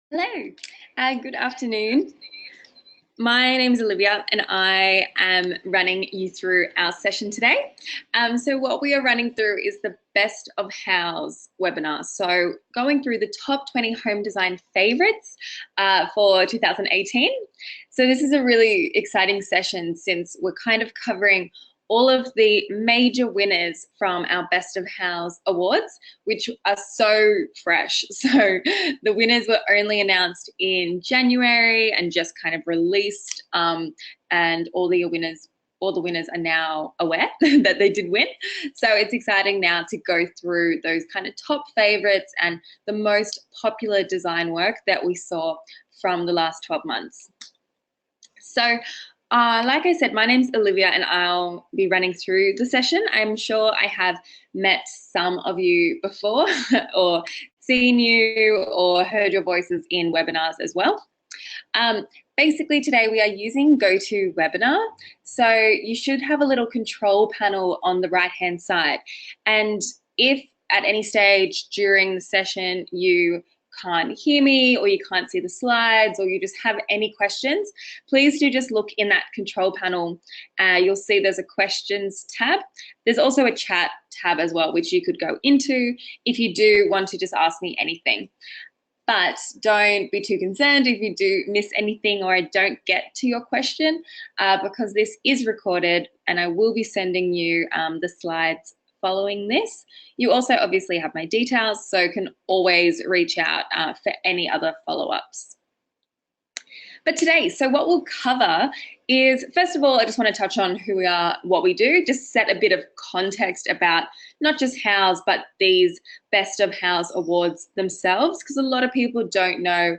Hello, good afternoon. My name is Olivia and I am running you through our session today. So what we are running through is the Best of House webinar. So going through the top 20 home design favorites for 2018. So this is a really exciting session since we're kind of covering all of the major winners from our Best of House awards, which are so fresh. So the winners were only announced in January and just kind of released, and all the winners are now aware that they did win. So it's exciting now to go through those kind of top favorites and the most popular design work that we saw from the last 12 months. So like I said, my name's Olivia and I'll be running through the session. I'm sure I have met some of you before or seen you or heard your voices in webinars as well. Basically today we are using GoToWebinar. So you should have a little control panel on the right-hand side. And if at any stage during the session you can't hear me or you can't see the slides or you just have any questions, please do just look in that control panel. You'll see there's a questions tab. There's also a chat tab as well, which you could go into if you do want to just ask me anything. But don't be too concerned if you do miss anything or I don't get to your question, because this is recorded and I will be sending you the slides following this. You also obviously have my details, so can always reach out for any other follow-ups. But today, so what we'll cover is, first of all, I just want to touch on who we are, what we do, just set a bit of context about not just Houzz, but these Best of Houzz awards themselves, because a lot of people don't know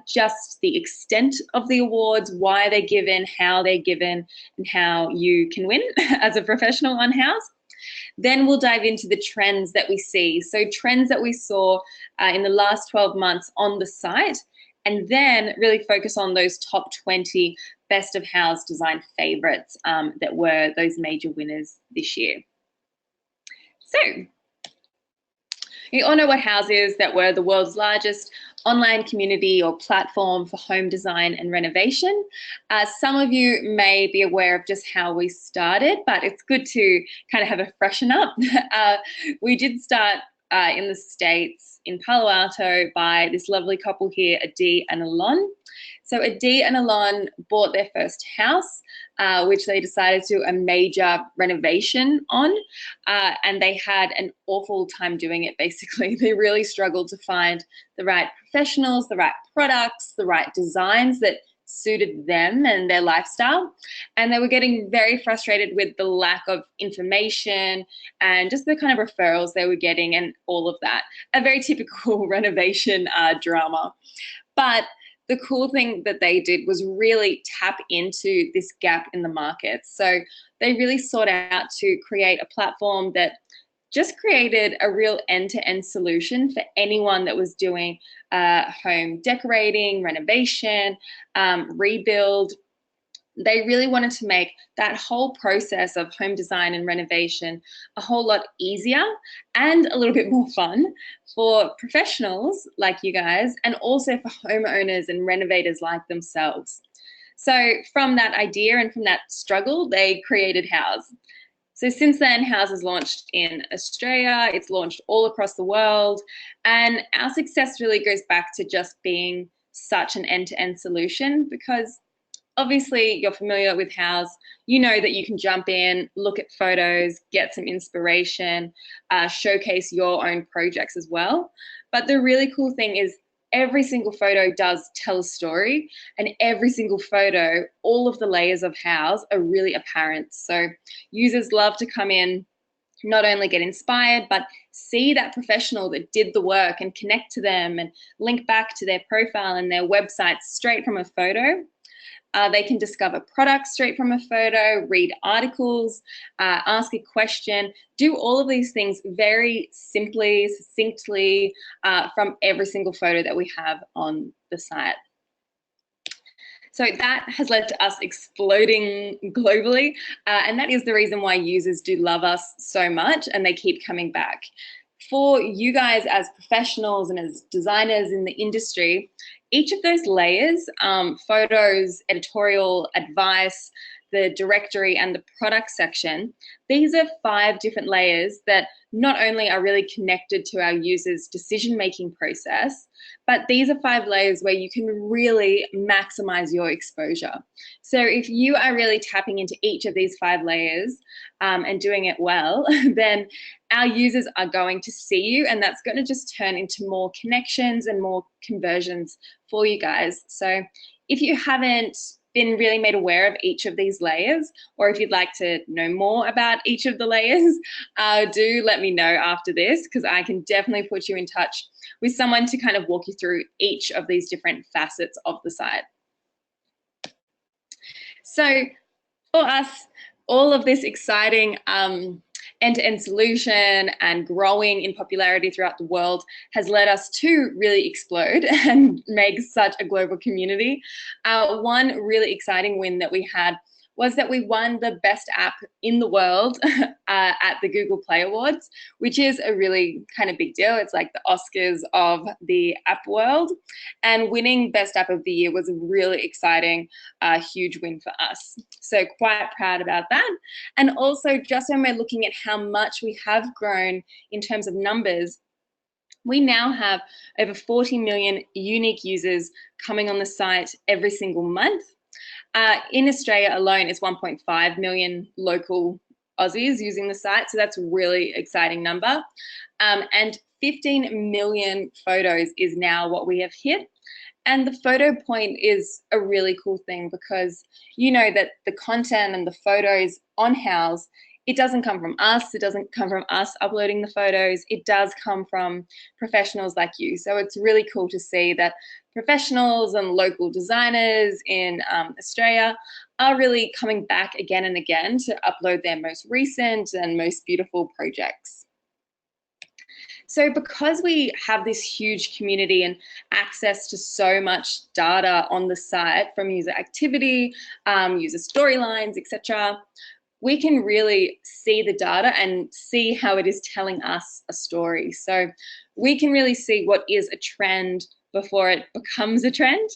just the extent of the awards, why they're given, how they're given, and how you can win as a professional on Houzz. Then we'll dive into the trends that we see. So trends that we saw in the last 12 months on the site, and then really focus on those top 20 Best of Houzz design favorites that were those major winners this year. So you all know what Houzz is, that we're the world's largest online community or platform for home design and renovation. Some of you may be aware of just how we started, but it's good to kind of have a freshen up. We did start in the States in Palo Alto by this lovely couple here, Adi and Alon. So Adi and Alon bought their first house, which they decided to do a major renovation on, and they had an awful time doing it, basically. They really struggled to find the right professionals, the right products, the right designs that suited them and their lifestyle. And they were getting very frustrated with the lack of information and just the kind of referrals they were getting and all of that. A very typical renovation drama. But the cool thing that they did was really tap into this gap in the market. So they really sought out to create a platform that just created a real end-to-end solution for anyone that was doing home decorating, renovation, rebuild. They really wanted to make that whole process of home design and renovation a whole lot easier and a little bit more fun for professionals like you guys, and also for homeowners and renovators like themselves. So from that idea and from that struggle, they created Houzz. So since then, Houzz has launched in Australia, it's launched all across the world, and our success really goes back to just being such an end-to-end solution, because obviously you're familiar with Houzz, you know that you can jump in, look at photos, get some inspiration, showcase your own projects as well. But the really cool thing is every single photo does tell a story, and every single photo, all of the layers of Houzz are really apparent. So users love to come in, not only get inspired, but see that professional that did the work and connect to them and link back to their profile and their website straight from a photo. They can discover products straight from a photo, read articles, ask a question, do all of these things very simply, succinctly from every single photo that we have on the site. So that has led to us exploding globally, and that is the reason why users do love us so much and they keep coming back. for you guys as professionals and as designers in the industry, each of those layers, photos, editorial, advice, the directory, and the product section, these are 5 different layers that not only are really connected to our users' decision-making process, but these are 5 layers where you can really maximize your exposure. So if you are really tapping into each of these 5 layers and doing it well, then our users are going to see you, and that's going to just turn into more connections and more conversions for you guys. So if you haven't been really made aware of each of these layers, or if you'd like to know more about each of the layers, do let me know after this, because I can definitely put you in touch with someone to kind of walk you through each of these different facets of the site. So for us, all of this exciting end-to-end solution and growing in popularity throughout the world has led us to really explode and make such a global community. One really exciting win that we had was that we won the best app in the world at the Google Play Awards, which is a really kind of big deal. It's like the Oscars of the app world. And winning best app of the year was a really exciting, huge win for us. So quite proud about that. And also, just when we're looking at how much we have grown in terms of numbers, we now have over 40 million unique users coming on the site every single month. In Australia alone, it's 1.5 million local Aussies using the site, so that's a really exciting number. And 15 million photos is now what we have hit. And the photo point is a really cool thing, because you know that the content and the photos on Houzz, it doesn't come from us. It doesn't come from us uploading the photos. It does come from professionals like you. So it's really cool to see that professionals and local designers in Australia are really coming back again and again to upload their most recent and most beautiful projects. So because we have this huge community and access to so much data on the site, from user activity, user storylines, etc., we can really see the data and see how it is telling us a story. So we can really see what is a trend before it becomes a trend.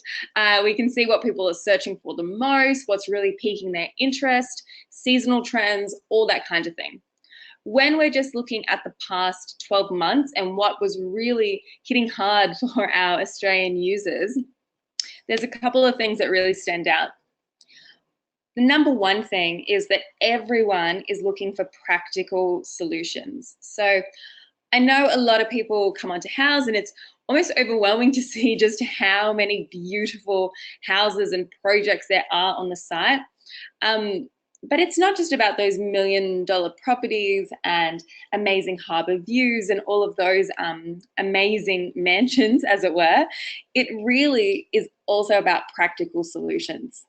We can see what people are searching for the most, what's really piquing their interest, seasonal trends, all that kind of thing. When we're just looking at the past 12 months and what was really hitting hard for our Australian users, there's a couple of things that really stand out. The number one thing is that everyone is looking for practical solutions. So I know a lot of people come onto Houzz, and it's almost overwhelming to see just how many beautiful houses and projects there are on the site. But it's not just about those $1 million properties and amazing harbour views and all of those amazing mansions, as it were. It really is also about practical solutions.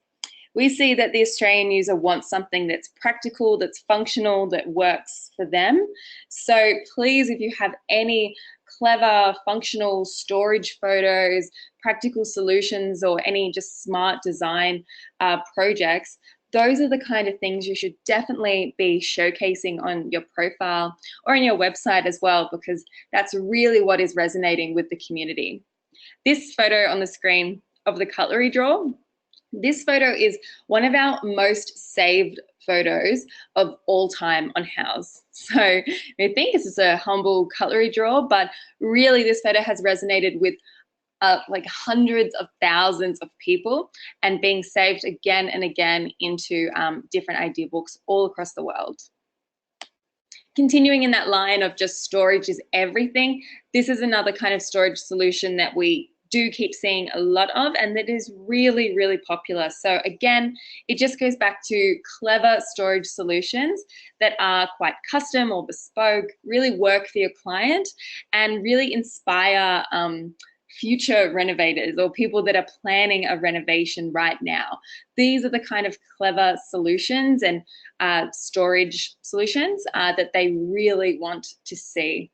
We see that the Australian user wants something that's practical, that's functional, that works for them. So please, if you have any clever, functional storage photos, practical solutions, or any just smart design projects, those are the kind of things you should definitely be showcasing on your profile or on your website as well, because that's really what is resonating with the community. This photo on the screen of the cutlery drawer, this photo is one of our most saved photos of all time on Houzz. So I think this is a humble cutlery drawer, but really this photo has resonated with like hundreds of thousands of people and being saved again and again into different idea books all across the world. Continuing in that line of just storage is everything, this is another kind of storage solution that we do keep seeing a lot of, and that is really, really popular. So again, it just goes back to clever storage solutions that are quite custom or bespoke, really work for your client, and really inspire future renovators or people that are planning a renovation right now. These are the kind of clever solutions and storage solutions that they really want to see.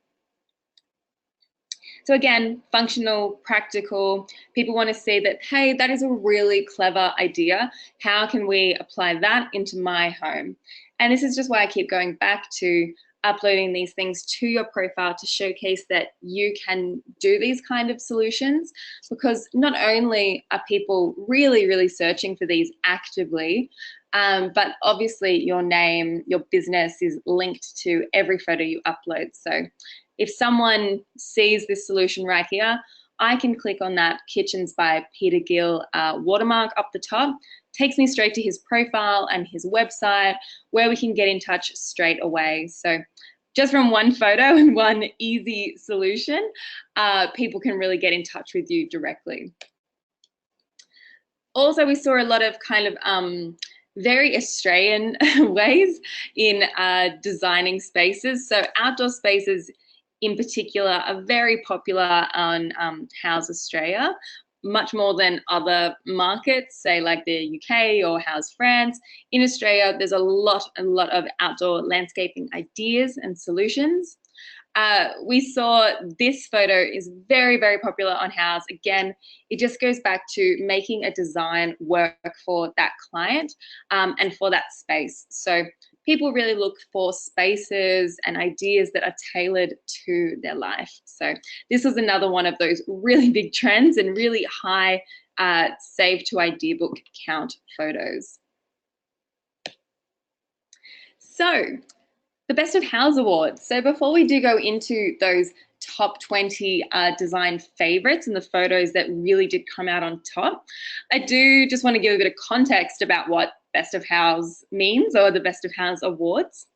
So again, functional, practical, people want to see that, hey, that is a really clever idea. How can we apply that into my home? And this is just why I keep going back to uploading these things to your profile to showcase that you can do these kind of solutions, because not only are people really, really searching for these actively, but obviously your name, your business is linked to every photo you upload. So if someone sees this solution right here, I can click on that Kitchens by Peter Gill watermark up the top, takes me straight to his profile and his website where we can get in touch straight away. So just from one photo and one easy solution, people can really get in touch with you directly. Also, we saw a lot of kind of very Australian ways in designing spaces. So outdoor spaces in particular are very popular on Houzz Australia, much more than other markets, say like the UK or Houzz France. In Australia, there's a lot of outdoor landscaping ideas and solutions. We saw this photo is very, very popular on Houzz. Again, it just goes back to making a design work for that client and for that space. So people really look for spaces and ideas that are tailored to their life. So this was another one of those really big trends and really high save to idea book count photos. So the Best of Houzz Awards. So before we do go into those top 20 design favorites and the photos that really did come out on top, I do just want to give a bit of context about what Best of Houzz means, or the Best of Houzz Awards.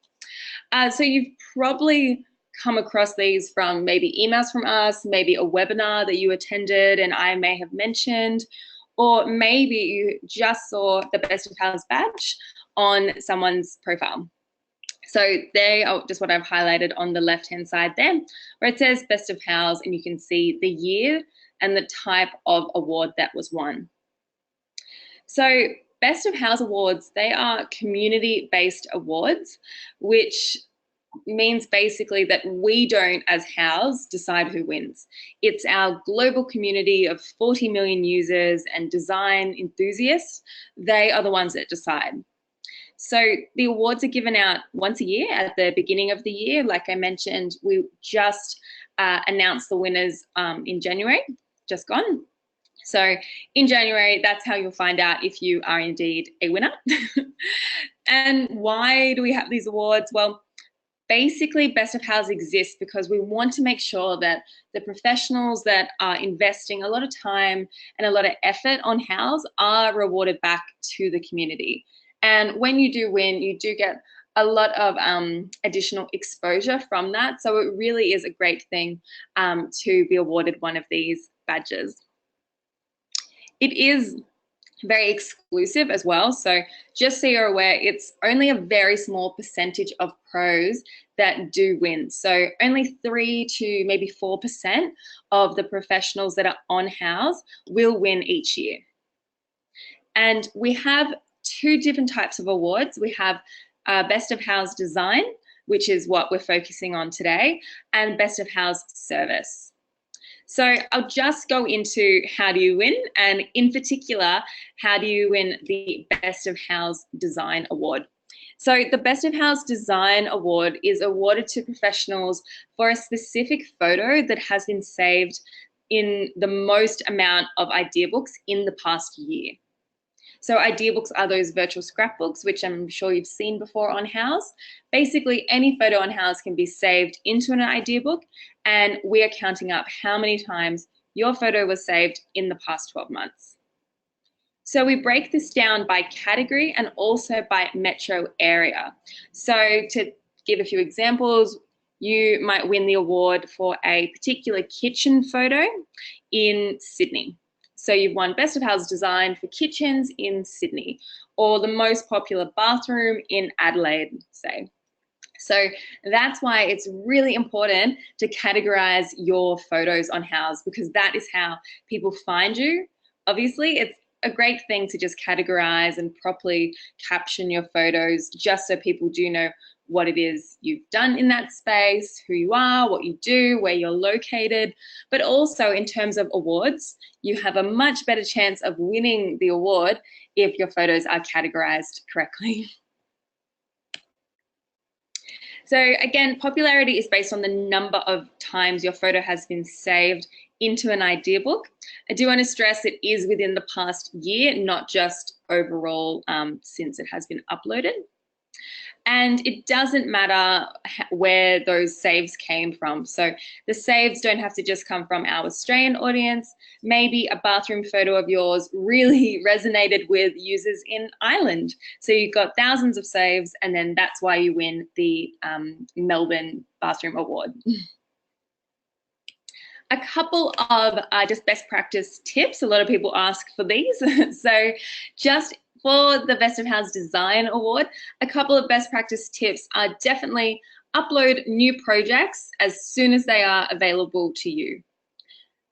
So you've probably come across these from maybe emails from us, maybe a webinar that you attended and I may have mentioned, or maybe you just saw the Best of Houzz badge on someone's profile. So they are just what I've highlighted on the left-hand side there, where it says Best of Houzz, and you can see the year and the type of award that was won. So Best of Houzz Awards, they are community-based awards, which means basically that we don't, as Houzz, decide who wins. It's our global community of 40 million users and design enthusiasts. They are the ones that decide. So the awards are given out once a year at the beginning of the year. Like I mentioned, we just announced the winners in January, just gone. So in January, that's how you'll find out if you are indeed a winner. And why do we have these awards? Well, basically Best of Houzz exists because we want to make sure that the professionals that are investing a lot of time and a lot of effort on Houzz are rewarded back to the community. And when you do win, you do get a lot of additional exposure from that. So it really is a great thing to be awarded one of these badges. It is very exclusive as well. So just so you're aware, it's only a very small percentage of pros that do win. So only 3 to maybe 4% of the professionals that are on Houzz will win each year. And we have 2 different types of awards. We have Best of Houzz Design, which is what we're focusing on today, and Best of Houzz Service. So I'll just go into how do you win, and in particular, how do you win the Best of Houzz Design Award. So the Best of Houzz Design Award is awarded to professionals for a specific photo that has been saved in the most amount of idea books in the past year. So idea books are those virtual scrapbooks, which I'm sure you've seen before on Houzz. Basically, any photo on Houzz can be saved into an idea book, and we are counting up how many times your photo was saved in the past 12 months. So we break this down by category and also by metro area. So to give a few examples, you might win the award for a particular kitchen photo in Sydney. So you've won Best of Houzz Design for kitchens in Sydney, or the most popular bathroom in Adelaide, say. So that's why it's really important to categorize your photos on Houzz, because that is how people find you. Obviously, it's a great thing to just categorize and properly caption your photos just so people do know what it is you've done in that space, who you are, what you do, where you're located. But also in terms of awards, you have a much better chance of winning the award if your photos are categorized correctly. So again, popularity is based on the number of times your photo has been saved into an idea book. I do want to stress it is within the past year, not just overall since it has been uploaded. And it doesn't matter where those saves came from. So the saves don't have to just come from our Australian audience. Maybe a bathroom photo of yours really resonated with users in Ireland. So you've got thousands of saves, and then that's why you win the Melbourne Bathroom Award. A couple of just best practice tips. A lot of people ask for these. So just for the Best of Houzz Design Award, a couple of best practice tips are definitely upload new projects as soon as they are available to you.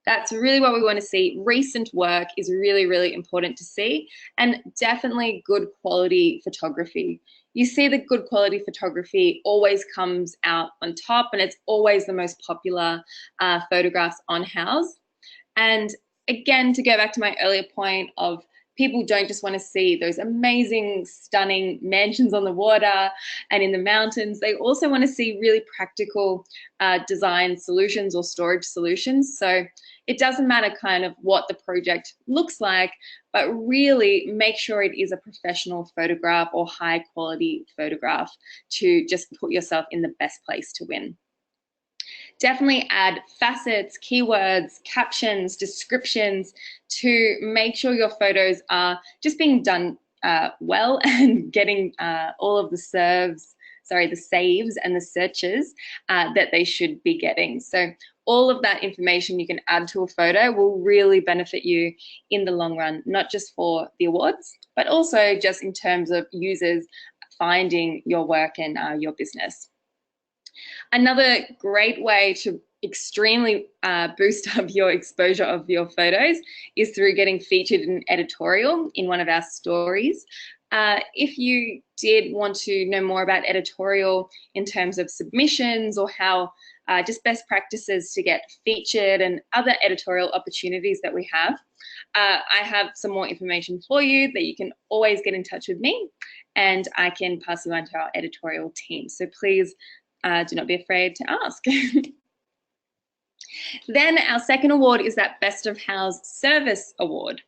That's really what we want to see. Recent work is really, really important to see, and definitely good quality photography. You see the good quality photography always comes out on top, and it's always the most popular photographs on Houzz. And again, to go back to my earlier point of people don't just want to see those amazing, stunning mansions on the water and in the mountains. They also want to see really practical design solutions or storage solutions. So it doesn't matter kind of what the project looks like, but really make sure it is a professional photograph or high quality photograph to just put yourself in the best place to win. Definitely add facets, keywords, captions, descriptions to make sure your photos are just being done well and getting all of the saves and the searches that they should be getting. So all of that information you can add to a photo will really benefit you in the long run, not just for the awards, but also just in terms of users finding your work and your business. Another great way to extremely boost up your exposure of your photos is through getting featured in an editorial in one of our stories. If you did want to know more about editorial in terms of submissions or how just best practices to get featured and other editorial opportunities that we have, I have some more information for you that you can always get in touch with me and I can pass you on to our editorial team. So please do not be afraid to ask. Then our second award is that Best of Houzz Service Award.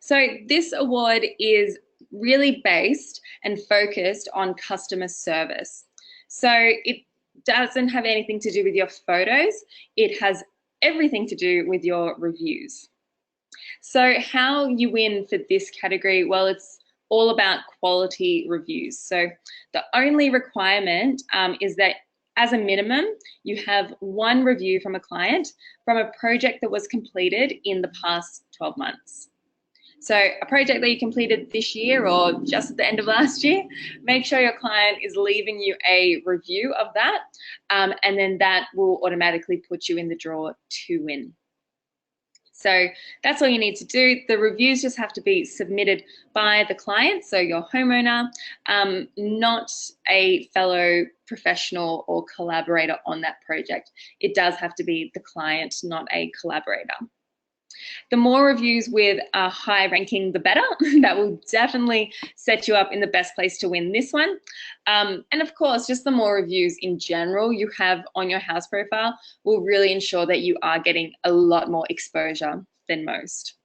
So this award is really based and focused on customer service. So it doesn't have anything to do with your photos. It has everything to do with your reviews. So how you win for this category? Well, it's all about quality reviews. So the only requirement is that as a minimum, you have one review from a client from a project that was completed in the past 12 months. So a project that you completed this year or just at the end of last year, make sure your client is leaving you a review of that, and then that will automatically put you in the draw to win. So that's all you need to do. The reviews just have to be submitted by the client, so your homeowner, not a fellow professional or collaborator on that project. It does have to be the client, not a collaborator. The more reviews with a high ranking, the better. That will definitely set you up in the best place to win this one. And of course, just the more reviews in general you have on your Houzz profile will really ensure that you are getting a lot more exposure than most.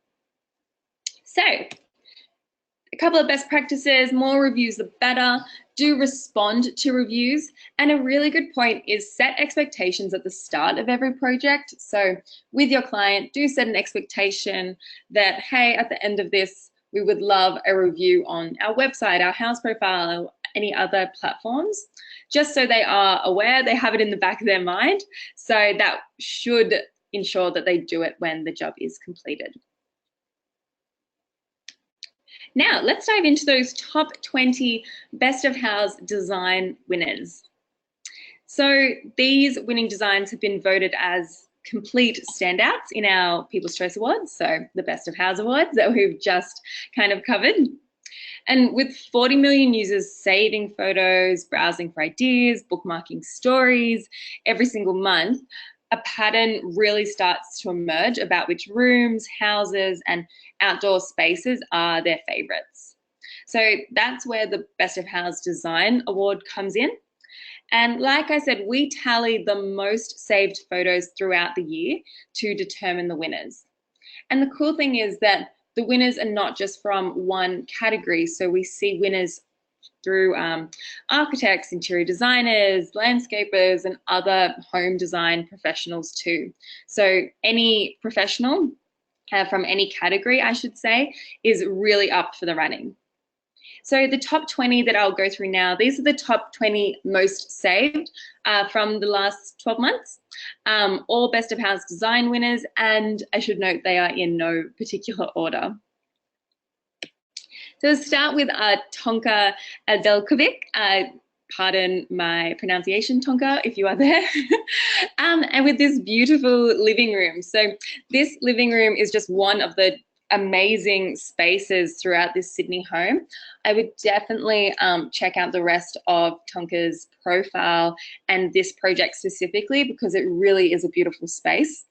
So, a couple of best practices, more reviews the better. Do respond to reviews. And a really good point is set expectations at the start of every project. So with your client, do set an expectation that, hey, at the end of this, we would love a review on our website, our Houzz profile, or any other platforms, just so they are aware, they have it in the back of their mind. So that should ensure that they do it when the job is completed. Now, let's dive into those top 20 Best of Houzz design winners. So these winning designs have been voted as complete standouts in our People's Choice Awards, so the Best of Houzz Awards that we've just kind of covered. And with 40 million users saving photos, browsing for ideas, bookmarking stories every single month, a pattern really starts to emerge about which rooms, houses, and outdoor spaces are their favorites. So that's where the Best of Houzz Design Award comes in. And like I said, we tally the most saved photos throughout the year to determine the winners. And the cool thing is that the winners are not just from one category. So we see winners through architects, interior designers, landscapers, and other home design professionals too. So any professional from any category, I should say, is really up for the running. So the top 20 that I'll go through now, these are the top 20 most saved from the last 12 months, all Best of House design winners, and I should note they are in no particular order. So let's start with Tonka Andjelkovic. Pardon my pronunciation, Tonka, if you are there. And with this beautiful living room. So this living room is just one of the amazing spaces throughout this Sydney home. I would definitely check out the rest of Tonka's profile and this project specifically, because it really is a beautiful space.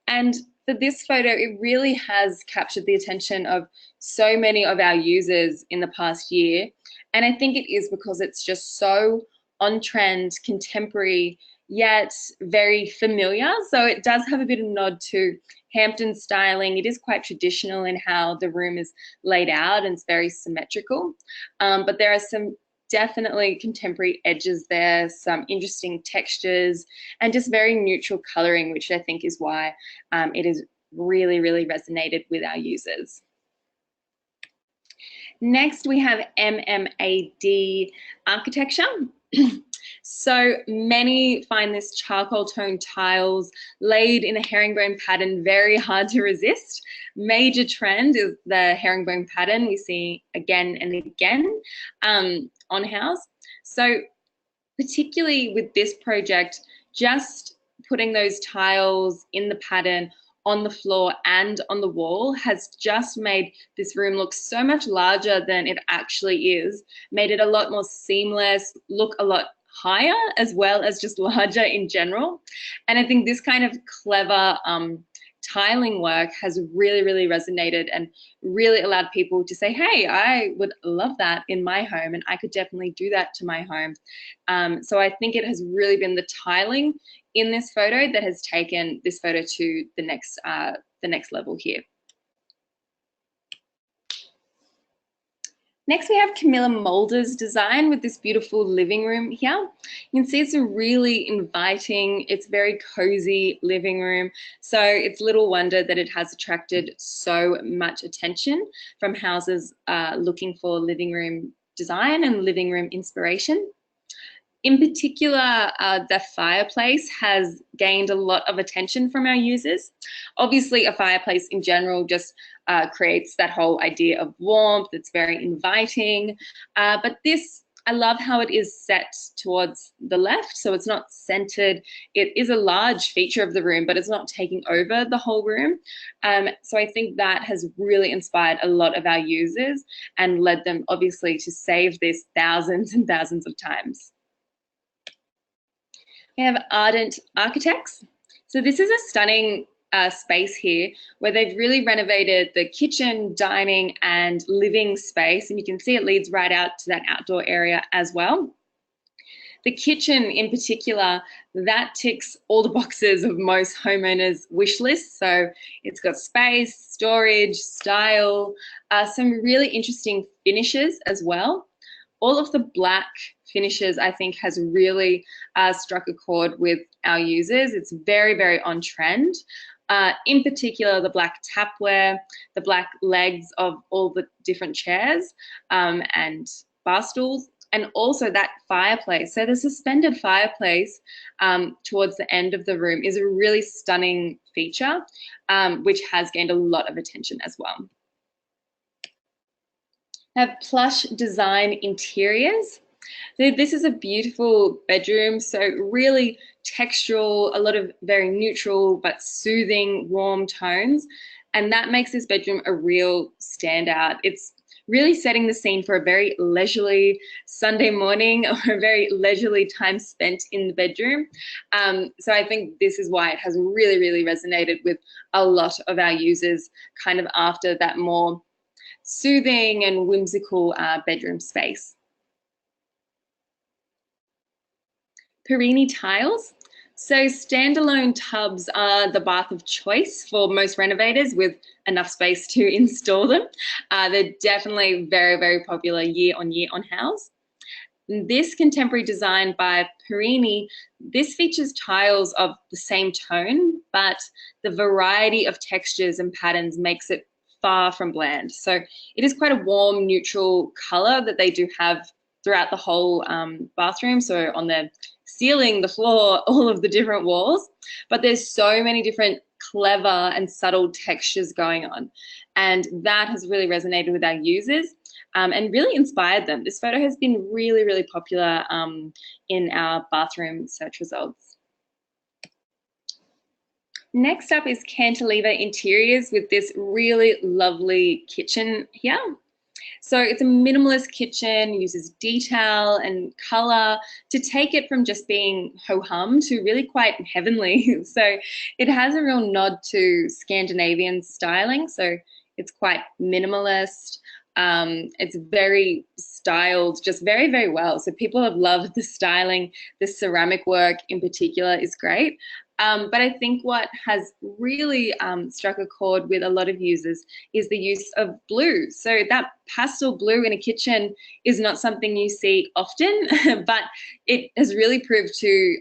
And for this photo, it really has captured the attention of so many of our users in the past year. And I think it is because it's just so on trend, contemporary, yet very familiar. So it does have a bit of nod to Hampton styling. It is quite traditional in how the room is laid out, and it's very symmetrical. But there are some definitely contemporary edges there, some interesting textures, and just very neutral coloring, which I think is why it has really, really resonated with our users. Next, we have MMAD Architecture. So many find this charcoal tone tiles laid in a herringbone pattern very hard to resist. Major trend is the herringbone pattern we see again and again on Houzz. So particularly with this project, just putting those tiles in the pattern on the floor and on the wall has just made this room look so much larger than it actually is, made it a lot more seamless, look a lot higher, as well as just larger in general. And I think this kind of clever tiling work has really, really resonated and really allowed people to say, hey, I would love that in my home, and I could definitely do that to my home. So I think it has really been the tiling in this photo that has taken this photo to the next level here. Next, we have Camilla Mulder's design with this beautiful living room here. You can see it's a really inviting, it's very cozy living room. So it's little wonder that it has attracted so much attention from houses looking for living room design and living room inspiration. In particular, the fireplace has gained a lot of attention from our users. Obviously, a fireplace in general just creates that whole idea of warmth. It's very inviting. But this, I love how it is set towards the left, so it's not centered. It is a large feature of the room, but it's not taking over the whole room. So I think that has really inspired a lot of our users and led them, obviously, to save this thousands and thousands of times. We have Ardent Architects. So this is a stunning space here where they've really renovated the kitchen, dining, and living space. And you can see it leads right out to that outdoor area as well. The kitchen in particular, that ticks all the boxes of most homeowners' wish lists. So it's got space, storage, style, some really interesting finishes as well. All of the black finishes, I think, has really struck a chord with our users. It's very, very on trend. In particular, the black tapware, the black legs of all the different chairs and bar stools, and also that fireplace. So the suspended fireplace towards the end of the room is a really stunning feature, which has gained a lot of attention as well. I have Plush Design Interiors. So this is a beautiful bedroom, so really textural, a lot of very neutral but soothing, warm tones, and that makes this bedroom a real standout. It's really setting the scene for a very leisurely Sunday morning or a very leisurely time spent in the bedroom. So I think this is why it has really, really resonated with a lot of our users kind of after that more soothing and whimsical bedroom space. Perini Tiles. So standalone tubs are the bath of choice for most renovators with enough space to install them. They're definitely very, very popular year on Houzz. This contemporary design by Perini, this features tiles of the same tone, but the variety of textures and patterns makes it far from bland. So it is quite a warm, neutral color that they do have throughout the whole bathroom. So on the ceiling, the floor, all of the different walls, but there's so many different clever and subtle textures going on. And that has really resonated with our users. And really inspired them. This photo has been really, really popular in our bathroom search results. Next up is Cantilever Interiors with this really lovely kitchen here. So it's a minimalist kitchen, uses detail and color to take it from just being ho-hum to really quite heavenly. So it has a real nod to Scandinavian styling. So it's quite minimalist. It's very styled, just very, very well. So people have loved the styling. The ceramic work in particular is great. But I think what has really struck a chord with a lot of users is the use of blue. So that pastel blue in a kitchen is not something you see often, but it has really proved to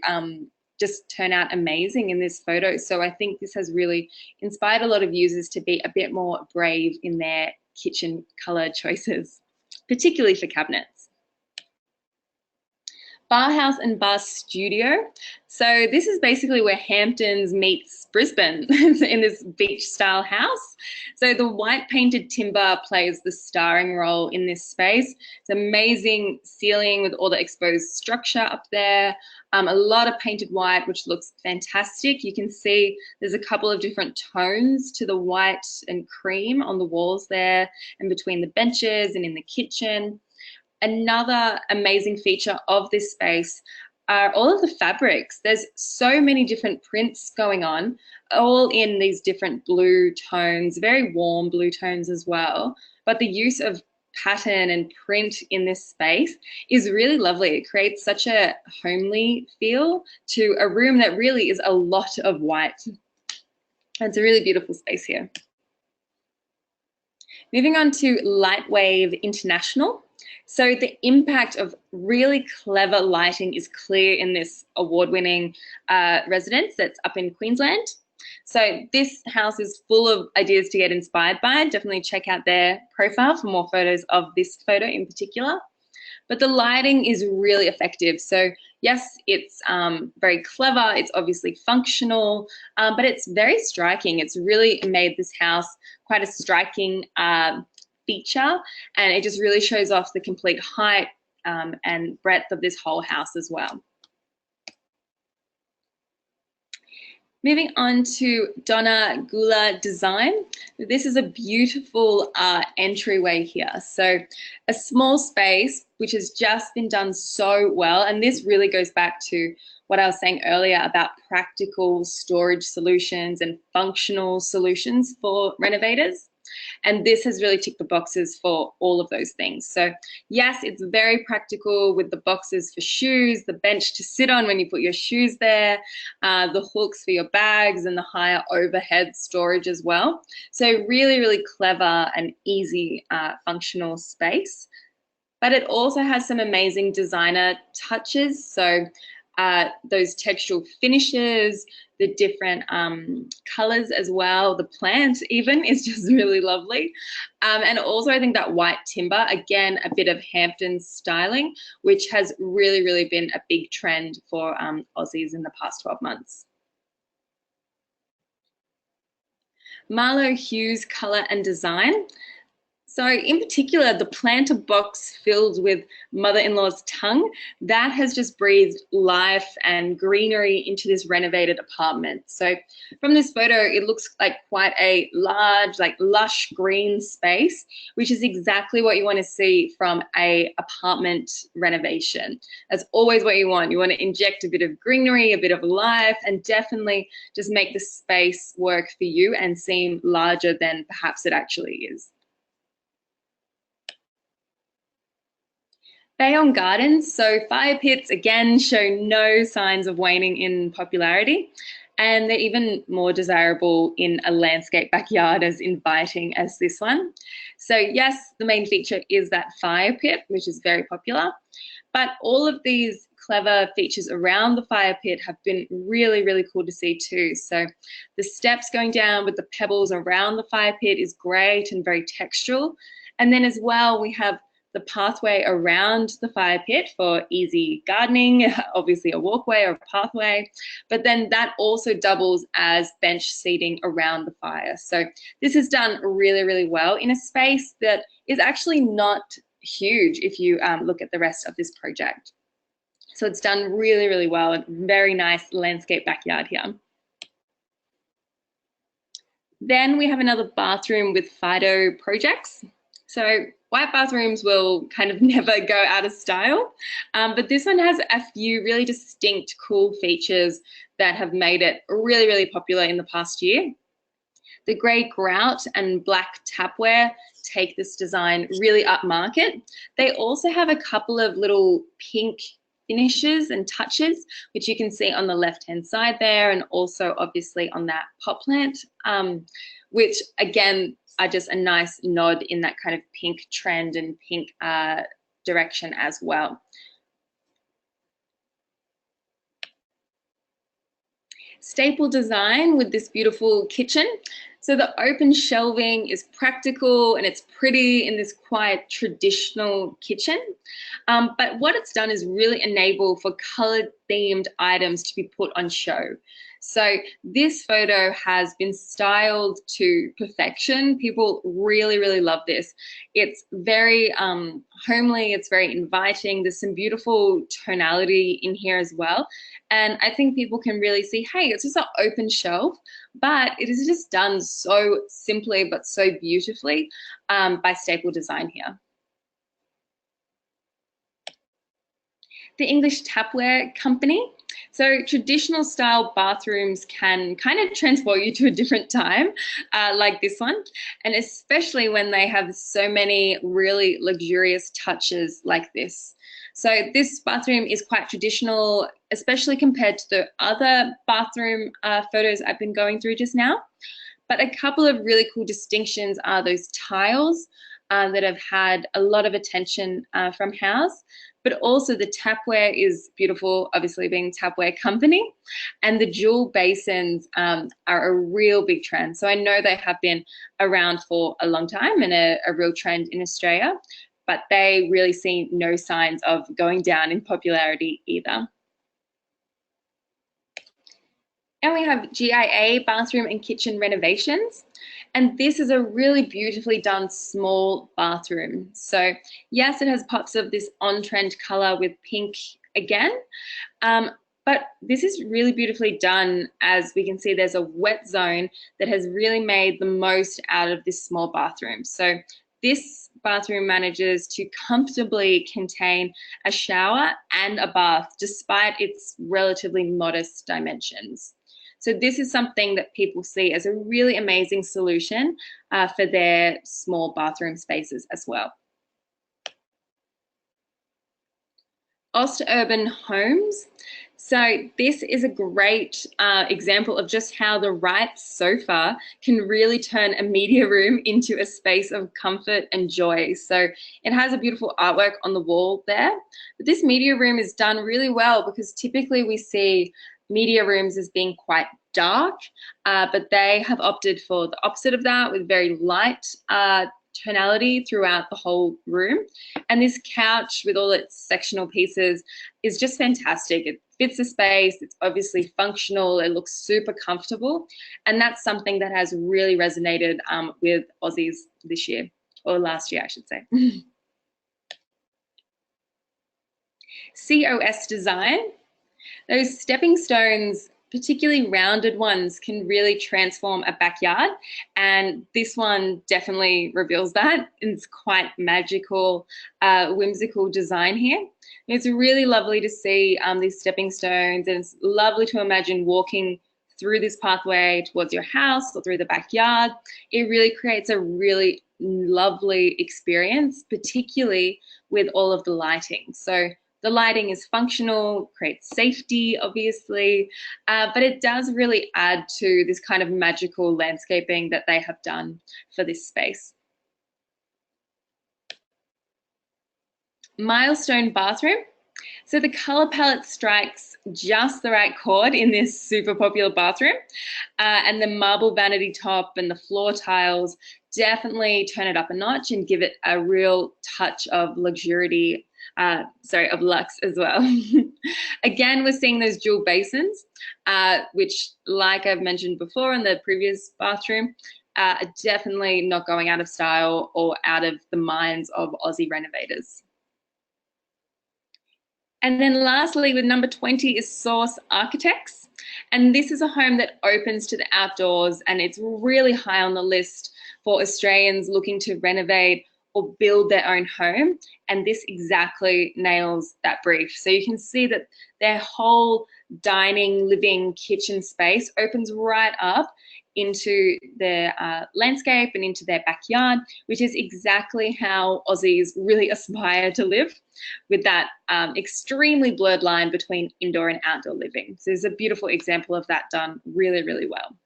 just turn out amazing in this photo. So I think this has really inspired a lot of users to be a bit more brave in their kitchen color choices, particularly for cabinets. Bar House and Bar Studio. So this is basically where Hamptons meets Brisbane in this beach style house. So the white painted timber plays the starring role in this space. It's amazing ceiling with all the exposed structure up there. A lot of painted white, which looks fantastic. You can see there's a couple of different tones to the white and cream on the walls there and between the benches and in the kitchen. Another amazing feature of this space are all of the fabrics. There's so many different prints going on, all in these different blue tones, very warm blue tones as well. But the use of pattern and print in this space is really lovely. It creates such a homely feel to a room that really is a lot of white. It's a really beautiful space here. Moving on to Lightwave International. So the impact of really clever lighting is clear in this award-winning residence that's up in Queensland. So this house is full of ideas to get inspired by. Definitely check out their profile for more photos of this photo in particular. But the lighting is really effective. So yes, it's very clever. It's obviously functional, but it's very striking. It's really made this house quite a striking feature, and it just really shows off the complete height and breadth of this whole house as well. Moving on to Donna Guyler Design. This is a beautiful entryway here. So a small space which has just been done so well, and this really goes back to what I was saying earlier about practical storage solutions and functional solutions for renovators. And this has really ticked the boxes for all of those things. So yes, it's very practical with the boxes for shoes, the bench to sit on when you put your shoes there, the hooks for your bags, and the higher overhead storage as well. So really, really clever and easy functional space. But it also has some amazing designer touches. So those textural finishes, the different colors as well, the plant even is just really lovely. And also I think that white timber, again, a bit of Hampton styling, which has really, really been a big trend for Aussies in the past 12 months. Marlowe Hues Colour and Design. So in particular, the planter box filled with mother-in-law's tongue, that has just breathed life and greenery into this renovated apartment. So from this photo, it looks like quite a large, like lush green space, which is exactly what you want to see from a apartment renovation. That's always what you want. You want to inject a bit of greenery, a bit of life, and definitely just make the space work for you and seem larger than perhaps it actually is. Bayon Gardens, so fire pits again show no signs of waning in popularity, and they're even more desirable in a landscape backyard as inviting as this one. So yes, the main feature is that fire pit, which is very popular, but all of these clever features around the fire pit have been really, really cool to see too. So the steps going down with the pebbles around the fire pit is great and very textural. And then as well, we have the pathway around the fire pit for easy gardening, obviously a walkway or a pathway, but then that also doubles as bench seating around the fire. So this is done really, really well in a space that is actually not huge if you look at the rest of this project. So it's done really, really well, and very nice landscape backyard here. Then we have another bathroom with Fido Projects. So white bathrooms will kind of never go out of style, but this one has a few really distinct, cool features that have made it really, really popular in the past year. The grey grout and black tapware take this design really upmarket. They also have a couple of little pink finishes and touches, which you can see on the left-hand side there, and also obviously on that pot plant, which again are just a nice nod in that kind of pink trend and pink direction as well. Staple design with this beautiful kitchen. So the open shelving is practical and it's pretty in this quite traditional kitchen. But what it's done is really enable for colored themed items to be put on show. So this photo has been styled to perfection. People really, really love this. It's very homely, it's very inviting. There's some beautiful tonality in here as well. And I think people can really see, hey, it's just an open shelf, but it is just done so simply but so beautifully by Staple Design here. The English Tapware Company. So traditional style bathrooms can kind of transport you to a different time like this one, and especially when they have so many really luxurious touches like this. So this bathroom is quite traditional, especially compared to the other bathroom photos I've been going through just now. But a couple of really cool distinctions are those tiles that have had a lot of attention from Houzz. But also the tapware is beautiful, obviously being Tapware Company, and the dual basins are a real big trend. So I know they have been around for a long time and a real trend in Australia, but they really see no signs of going down in popularity either. And we have GIA bathroom and kitchen renovations. And this is a really beautifully done small bathroom. So yes, it has pops of this on-trend color with pink again, but this is really beautifully done. As we can see, there's a wet zone that has really made the most out of this small bathroom. So this bathroom manages to comfortably contain a shower and a bath despite its relatively modest dimensions. So this is something that people see as a really amazing solution for their small bathroom spaces as well. Austurban Homes. So this is a great example of just how the right sofa can really turn a media room into a space of comfort and joy. So it has a beautiful artwork on the wall there. But this media room is done really well because typically we see media rooms as being quite dark, but they have opted for the opposite of that with very light tonality throughout the whole room. And this couch with all its sectional pieces is just fantastic. It fits the space, it's obviously functional, it looks super comfortable. And that's something that has really resonated with Aussies this year, or last year, I should say. COS Design. Those stepping stones, particularly rounded ones, can really transform a backyard, and this one definitely reveals that. It's quite magical, whimsical design here. It's really lovely to see these stepping stones, and it's lovely to imagine walking through this pathway towards your house or through the backyard. It really creates a really lovely experience, particularly with all of the lighting. So the lighting is functional, creates safety, obviously, but it does really add to this kind of magical landscaping that they have done for this space. Milestone bathroom. So the color palette strikes just the right chord in this super popular bathroom, and the marble vanity top and the floor tiles definitely turn it up a notch and give it a real touch of luxury, of luxe as well. Again, we're seeing those dual basins, which, like I've mentioned before in the previous bathroom, are definitely not going out of style or out of the minds of Aussie renovators. And then lastly, with number 20 is COS Architects. And this is a home that opens to the outdoors, and it's really high on the list for Australians looking to renovate or build their own home. And this exactly nails that brief. So you can see that their whole dining, living, kitchen space opens right up into their landscape and into their backyard, which is exactly how Aussies really aspire to live, with that extremely blurred line between indoor and outdoor living. So there's a beautiful example of that done really, really well.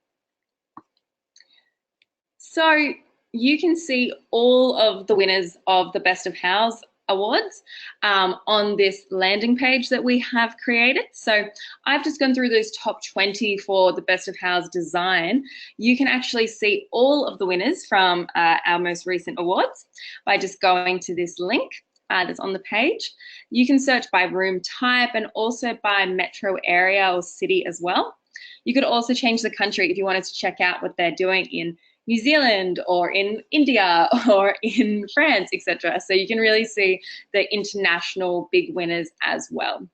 So you can see all of the winners of the Best of Houzz awards on this landing page that we have created. So I've just gone through those top 20 for the Best of Houzz design. You can actually see all of the winners from our most recent awards by just going to this link that's on the page. You can search by room type and also by metro area or city as well. You could also change the country if you wanted to check out what they're doing in New Zealand or in India or in France, etc. So you can really see the international big winners as well.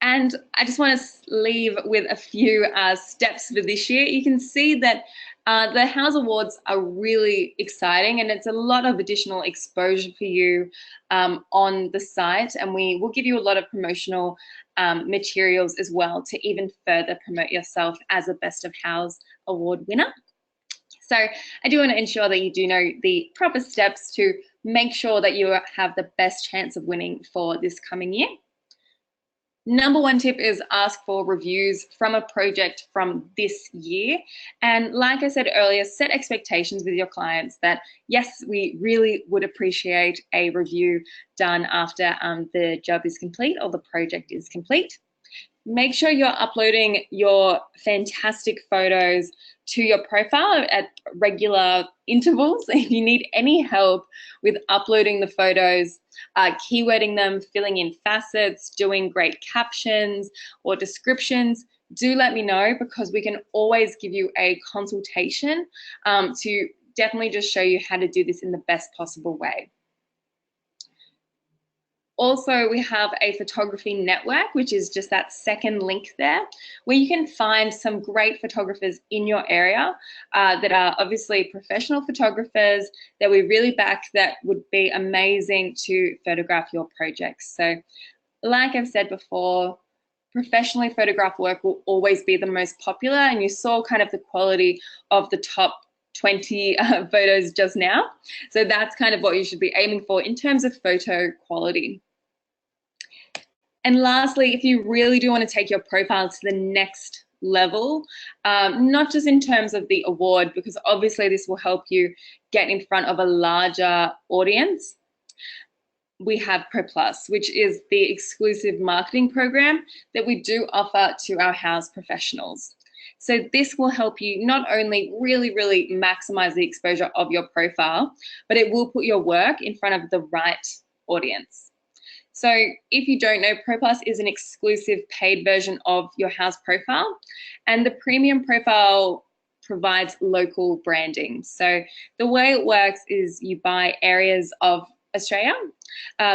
And I just want to leave with a few steps for this year. You can see that the Houzz Awards are really exciting, and it's a lot of additional exposure for you on the site. And we will give you a lot of promotional materials as well to even further promote yourself as a Best of Houzz Award winner. So I do want to ensure that you do know the proper steps to make sure that you have the best chance of winning for this coming year. Number one tip is ask for reviews from a project from this year. And like I said earlier, set expectations with your clients that, yes, we really would appreciate a review done after the job is complete or the project is complete. Make sure you're uploading your fantastic photos to your profile at regular intervals. If you need any help with uploading the photos, keywording them, filling in facets, doing great captions or descriptions, do let me know, because we can always give you a consultation to definitely just show you how to do this in the best possible way. Also, we have a photography network, which is just that second link there, where you can find some great photographers in your area that are obviously professional photographers that we really back, that would be amazing to photograph your projects. So like I've said before, professionally photographed work will always be the most popular, and you saw kind of the quality of the top 20 photos just now. So that's kind of what you should be aiming for in terms of photo quality. And lastly, if you really do want to take your profile to the next level, not just in terms of the award, because obviously this will help you get in front of a larger audience, we have Pro Plus, which is the exclusive marketing program that we do offer to our Houzz professionals. So this will help you not only really maximize the exposure of your profile, but it will put your work in front of the right audience. So if you don't know, Pro Plus is an exclusive paid version of your Houzz profile, and the premium profile provides local branding. So the way it works is you buy areas of Australia,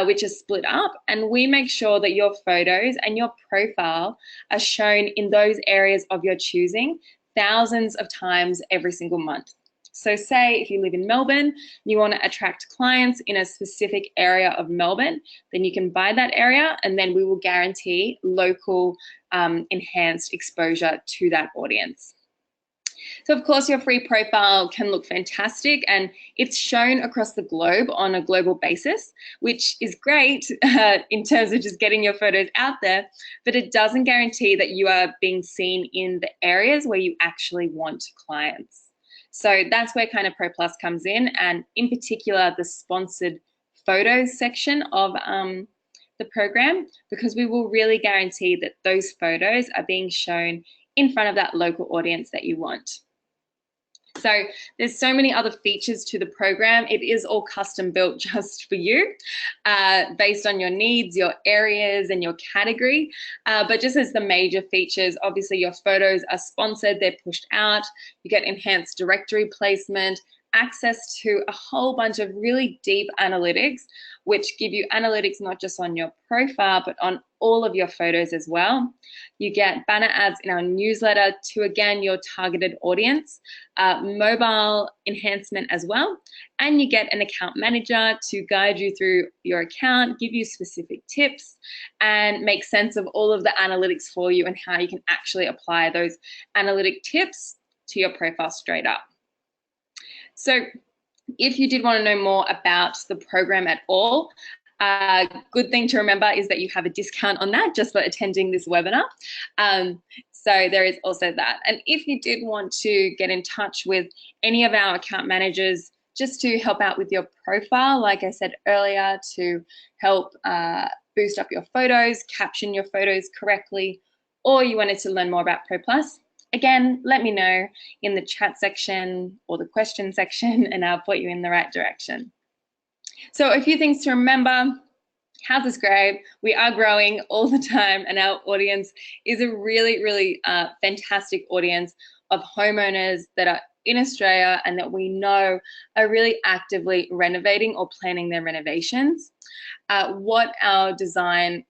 which is split up, and we make sure that your photos and your profile are shown in those areas of your choosing thousands of times every single month. So say if you live in Melbourne, and you want to attract clients in a specific area of Melbourne, then you can buy that area, and then we will guarantee local enhanced exposure to that audience. So of course your free profile can look fantastic, and it's shown across the globe on a global basis, which is great in terms of just getting your photos out there, but it doesn't guarantee that you are being seen in the areas where you actually want clients. So that's where kind of Pro Plus comes in, and in particular the sponsored photos section of the program, because we will really guarantee that those photos are being shown in front of that local audience that you want. So there's so many other features to the program. It is all custom built just for you, based on your needs, your areas, and your category. But just as the major features, obviously your photos are sponsored, they're pushed out, you get enhanced directory placement, access to a whole bunch of really deep analytics, which give you analytics not just on your profile, but on all of your photos as well. You get banner ads in our newsletter to, again, your targeted audience, mobile enhancement as well, and you get an account manager to guide you through your account, give you specific tips, and make sense of all of the analytics for you and how you can actually apply those analytic tips to your profile straight up. So if you did want to know more about the program at all, good thing to remember is that you have a discount on that just for attending this webinar. So there is also that. And if you did want to get in touch with any of our account managers just to help out with your profile, like I said earlier, to help boost up your photos, caption your photos correctly, or you wanted to learn more about Pro Plus, again, let me know in the chat section or the question section, and I'll put you in the right direction. So a few things to remember. Houzz is great. We are growing all the time, and our audience is a really, really fantastic audience of homeowners that are in Australia and that we know are really actively renovating or planning their renovations. What our design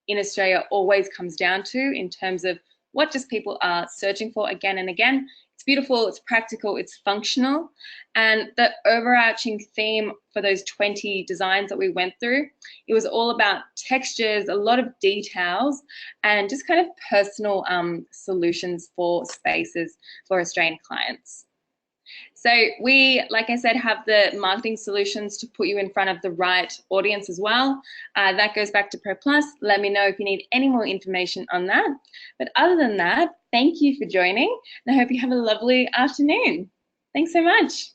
in Australia always comes down to in terms of what just people are searching for again and again. It's beautiful, it's practical, it's functional. And the overarching theme for those 20 designs that we went through, it was all about textures, a lot of details, and just kind of personal solutions for spaces for Australian clients. So we, like I said, have the marketing solutions to put you in front of the right audience as well. That goes back to Pro Plus. Let me know if you need any more information on that. But other than that, thank you for joining, and I hope you have a lovely afternoon. Thanks so much.